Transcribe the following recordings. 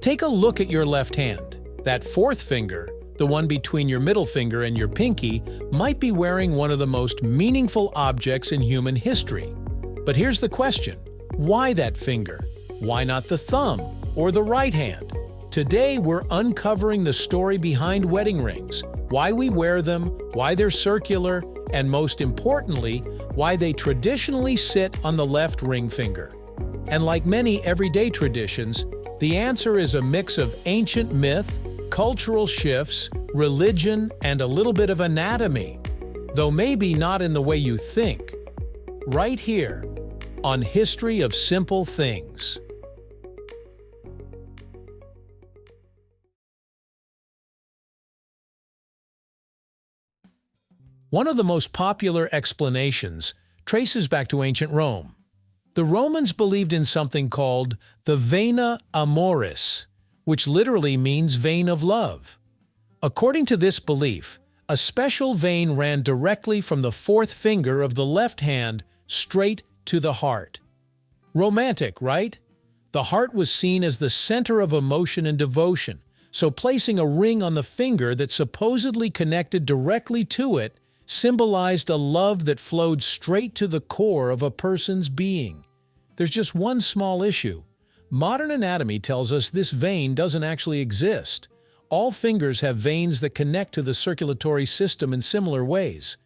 Take a look at your left hand. That fourth finger, the one between your middle finger and your pinky, might be wearing one of the most meaningful objects in human history. But here's the question: why that finger? Why not the thumb or the right hand? Today we're uncovering the story behind wedding rings, why we wear them, why they're circular, and most importantly, why they traditionally sit on the left ring finger. And like many everyday traditions, the answer is a mix of ancient myth, cultural shifts, religion, and a little bit of anatomy, though maybe not in the way you think. Right here, on History of Simple Things. One of the most popular explanations traces back to ancient Rome. The Romans believed in something called the vena amoris, which literally means vein of love. According to this belief, a special vein ran directly from the fourth finger of the left hand straight to the heart. Romantic, right? The heart was seen as the center of emotion and devotion, so placing a ring on the finger that supposedly connected directly to it symbolized a love that flowed straight to the core of a person's being. There's just one small issue. Modern anatomy tells us this vein doesn't actually exist. All fingers have veins that connect to the circulatory system in similar ways.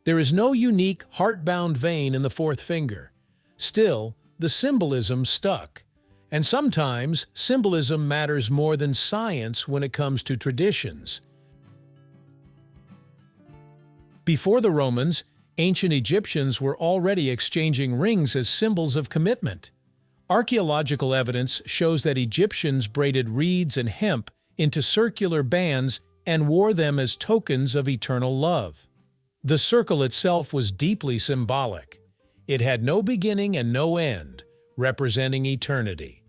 There is no unique heart-bound vein in the fourth finger. Still, the symbolism stuck. And sometimes, symbolism matters more than science when it comes to traditions. Before the Romans, ancient Egyptians were already exchanging rings as symbols of commitment. Archaeological evidence shows that Egyptians braided reeds and hemp into circular bands and wore them as tokens of eternal love. The circle itself was deeply symbolic. It had no beginning and no end, representing eternity.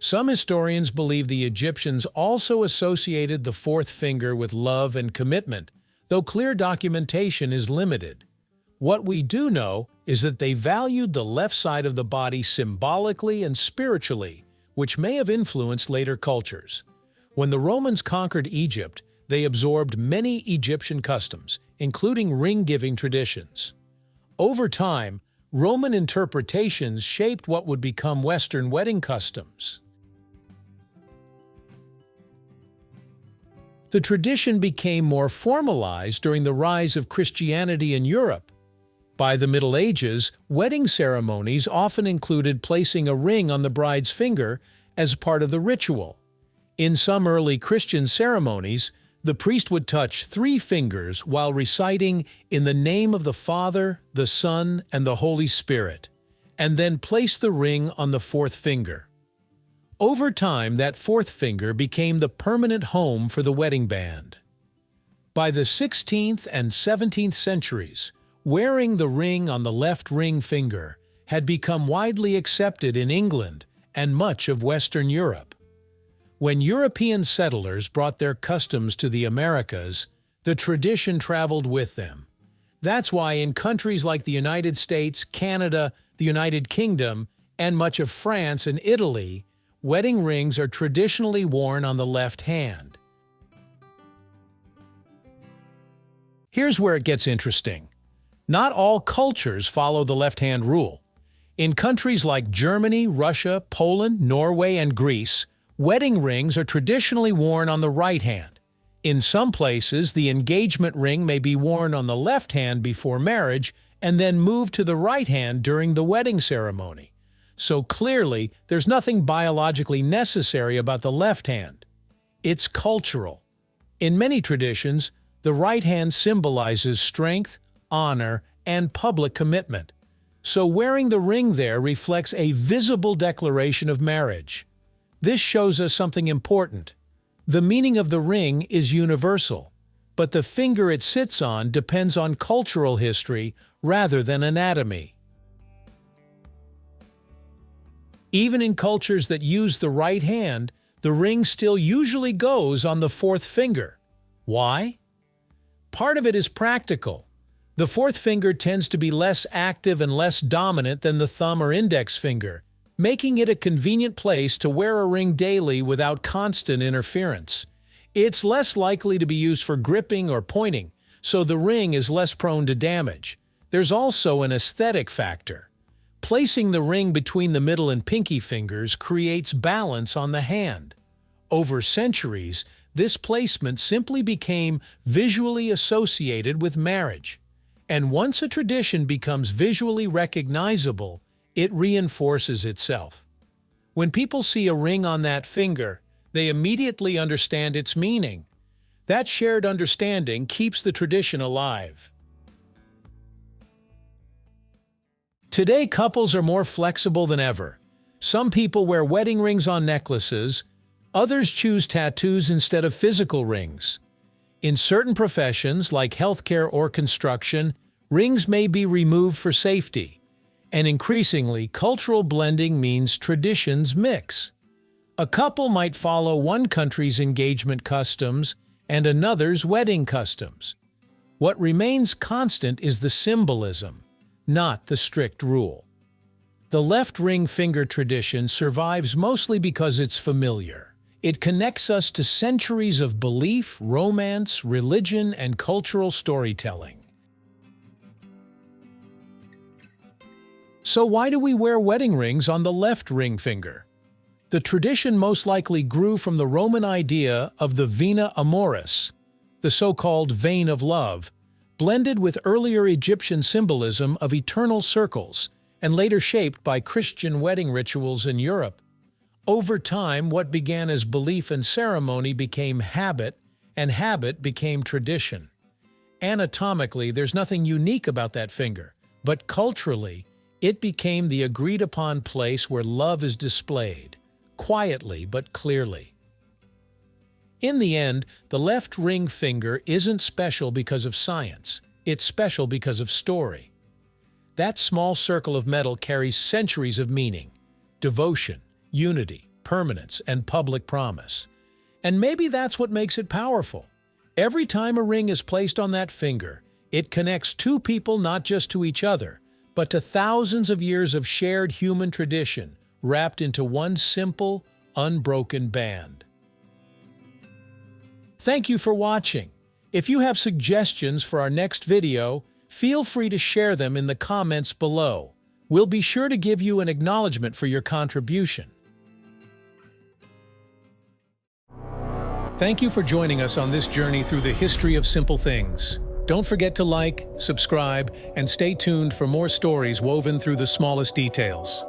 Some historians believe the Egyptians also associated the fourth finger with love and commitment, though clear documentation is limited. What we do know is that they valued the left side of the body symbolically and spiritually, which may have influenced later cultures. When the Romans conquered Egypt, they absorbed many Egyptian customs, including ring-giving traditions. Over time, Roman interpretations shaped what would become Western wedding customs. The tradition became more formalized during the rise of Christianity in Europe. By the Middle Ages, wedding ceremonies often included placing a ring on the bride's finger as part of the ritual. In some early Christian ceremonies, the priest would touch 3 fingers while reciting "In the name of the Father, the Son, and the Holy Spirit," and then place the ring on the fourth finger. Over time, that fourth finger became the permanent home for the wedding band. By the 16th and 17th centuries, wearing the ring on the left ring finger had become widely accepted in England and much of Western Europe. When European settlers brought their customs to the Americas, the tradition traveled with them. That's why in countries like the United States, Canada, the United Kingdom, and much of France and Italy, wedding rings are traditionally worn on the left hand. Here's where it gets interesting. Not all cultures follow the left-hand rule. In countries like Germany, Russia, Poland, Norway, and Greece, wedding rings are traditionally worn on the right hand. In some places, the engagement ring may be worn on the left hand before marriage and then moved to the right hand during the wedding ceremony. So clearly, there's nothing biologically necessary about the left hand. It's cultural. In many traditions, the right hand symbolizes strength, honor, and public commitment. So wearing the ring there reflects a visible declaration of marriage. This shows us something important. The meaning of the ring is universal, but the finger it sits on depends on cultural history rather than anatomy. Even in cultures that use the right hand, the ring still usually goes on the fourth finger. Why? Part of it is practical. The fourth finger tends to be less active and less dominant than the thumb or index finger. making it a convenient place to wear a ring daily without constant interference. It's less likely to be used for gripping or pointing, so the ring is less prone to damage. There's also an aesthetic factor. Placing the ring between the middle and pinky fingers creates balance on the hand. Over centuries, this placement simply became visually associated with marriage. And once a tradition becomes visually recognizable, it reinforces itself. When people see a ring on that finger, they immediately understand its meaning. That shared understanding keeps the tradition alive. Today, couples are more flexible than ever. Some people wear wedding rings on necklaces, others choose tattoos instead of physical rings. In certain professions, like healthcare or construction, rings may be removed for safety. And increasingly, cultural blending means traditions mix. A couple might follow one country's engagement customs and another's wedding customs. What remains constant is the symbolism, not the strict rule. The left ring finger tradition survives mostly because it's familiar. It connects us to centuries of belief, romance, religion, and cultural storytelling. So why do we wear wedding rings on the left ring finger? The tradition most likely grew from the Roman idea of the vena amoris, the so-called vein of love, blended with earlier Egyptian symbolism of eternal circles, and later shaped by Christian wedding rituals in Europe. Over time, what began as belief and ceremony became habit, and habit became tradition. Anatomically, there's nothing unique about that finger, but culturally, it became the agreed-upon place where love is displayed, quietly but clearly. In the end, the left ring finger isn't special because of science, it's special because of story. That small circle of metal carries centuries of meaning, devotion, unity, permanence, and public promise. And maybe that's what makes it powerful. Every time a ring is placed on that finger, it connects two people not just to each other, but to thousands of years of shared human tradition, wrapped into one simple, unbroken band. Thank you for watching. If you have suggestions for our next video, feel free to share them in the comments below. We'll be sure to give you an acknowledgement for your contribution. Thank you for joining us on this journey through the history of simple things. Don't forget to like, subscribe, and stay tuned for more stories woven through the smallest details.